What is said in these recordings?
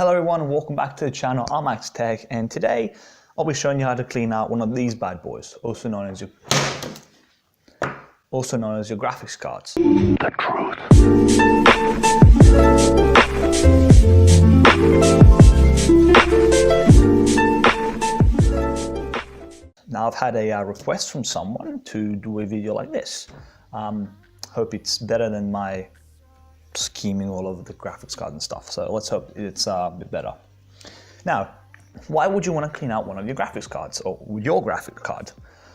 Hello everyone, welcome back to the channel. I'm AlexTheTech, and today I'll be showing you how to clean out one of these bad boys, also known as your graphics cards. The truth. Now I've had a request from someone to do a video like this. Hope it's better than my scheming all over the graphics card and stuff. So let's hope it's a bit better. Now, why would you want to clean out one of your graphics cards or your graphics card?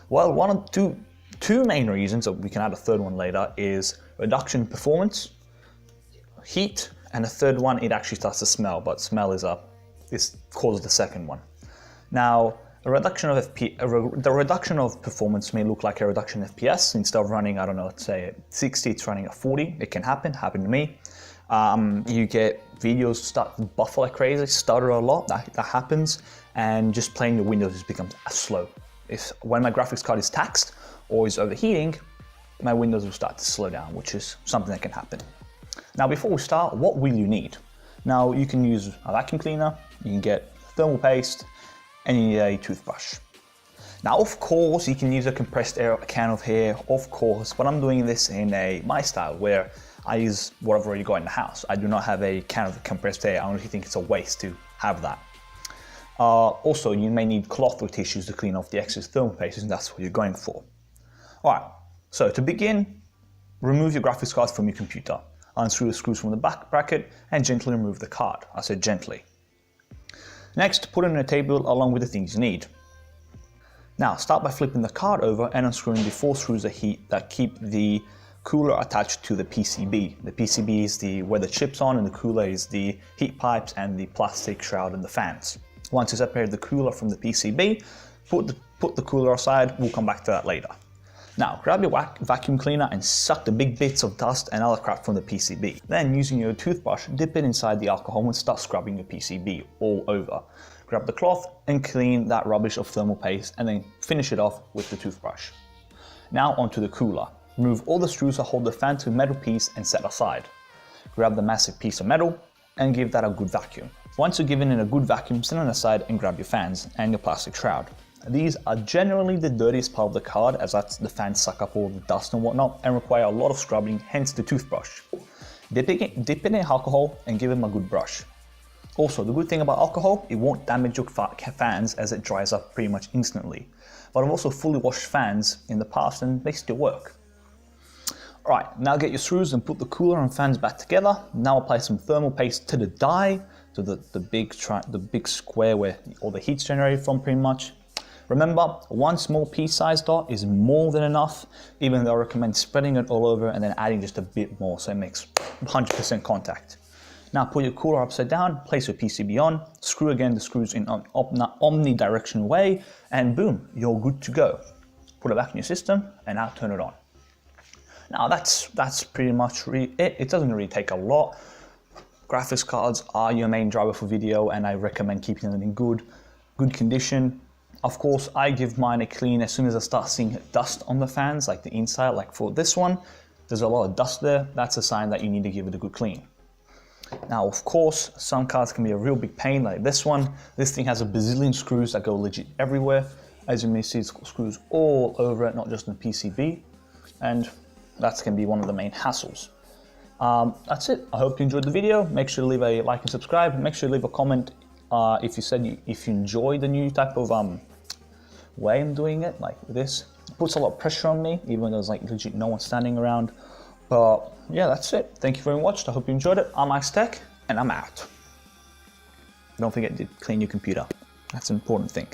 Well, two main reasons, or we can add a third one later, is reduction in performance, heat, and the third one, it actually starts to smell, but smell is causes the second one. Now, the reduction of performance may look like a reduction in FPS. Instead of running, I don't know, let's say at 60, it's running at 40. It can happen, happened to me. You get videos start to buffer like crazy, stutter a lot, that happens, and just playing the Windows just becomes slow. When my graphics card is taxed or is overheating, my Windows will start to slow down, which is something that can happen. Now, before we start, what will you need? Now, you can use a vacuum cleaner, you can get thermal paste, and you need a toothbrush. Now, of course, you can use a compressed air can of hair, of course, but I'm doing this in my style where I use whatever already got in the house. I do not have a can of compressed air. I honestly think it's a waste to have that. Also, you may need cloth or tissues to clean off the excess thermal paste, and that's what you're going for. All right, so to begin, remove your graphics card from your computer. Unscrew the screws from the back bracket and gently remove the card. I said gently. Next, put it on a table along with the things you need. Now, start by flipping the card over and unscrewing the 4 screws that keep the cooler attached to the PCB. The PCB is where the chip's on, and the cooler is the heat pipes and the plastic shroud and the fans. Once you separate the cooler from the PCB, put the cooler aside. We'll come back to that later. Now, grab your vacuum cleaner and suck the big bits of dust and other crap from the PCB. Then, using your toothbrush, dip it inside the alcohol and start scrubbing your PCB all over. Grab the cloth and clean that rubbish of thermal paste, and then finish it off with the toothbrush. Now onto the cooler. Remove all the screws that hold the fan to a metal piece and set aside. Grab the massive piece of metal and give that a good vacuum. Once you've given it a good vacuum, set it aside and grab your fans and your plastic shroud. These are generally the dirtiest part of the card, as that's the fans suck up all the dust and whatnot and require a lot of scrubbing, hence the toothbrush. Dip it in alcohol and give them a good brush. Also, the good thing about alcohol, it won't damage your fans as it dries up pretty much instantly. But I've also fully washed fans in the past and they still work. Alright, now get your screws and put the cooler and fans back together. Now apply some thermal paste to the die, to the big square where all the heat's generated from pretty much. Remember, one small pea-sized dot is more than enough, even though I recommend spreading it all over and then adding just a bit more so it makes 100% contact. Now put your cooler upside down, place your PCB on, screw again the screws in an omnidirectional way, and boom, you're good to go. Put it back in your system and now turn it on. Now that's pretty much it. It doesn't really take a lot. Graphics cards are your main driver for video, and I recommend keeping them in good condition. Of course, I give mine a clean as soon as I start seeing dust on the fans, like the inside, like for this one, there's a lot of dust there. That's a sign that you need to give it a good clean. Now, of course, some cards can be a real big pain, like this one. This thing has a bazillion screws that go legit everywhere. As you may see, it's got screws all over it, not just in the PCB, and that can be one of the main hassles. That's it. I hope you enjoyed the video. Make sure to leave a like and subscribe. Make sure to leave a comment if you enjoy the new type of way I'm doing it, like this. It puts a lot of pressure on me, even though there's like legit no one standing around. But yeah, that's it. Thank you for watching. I hope you enjoyed it. I'm AlexTheTech, and I'm out. Don't forget to clean your computer. That's an important thing.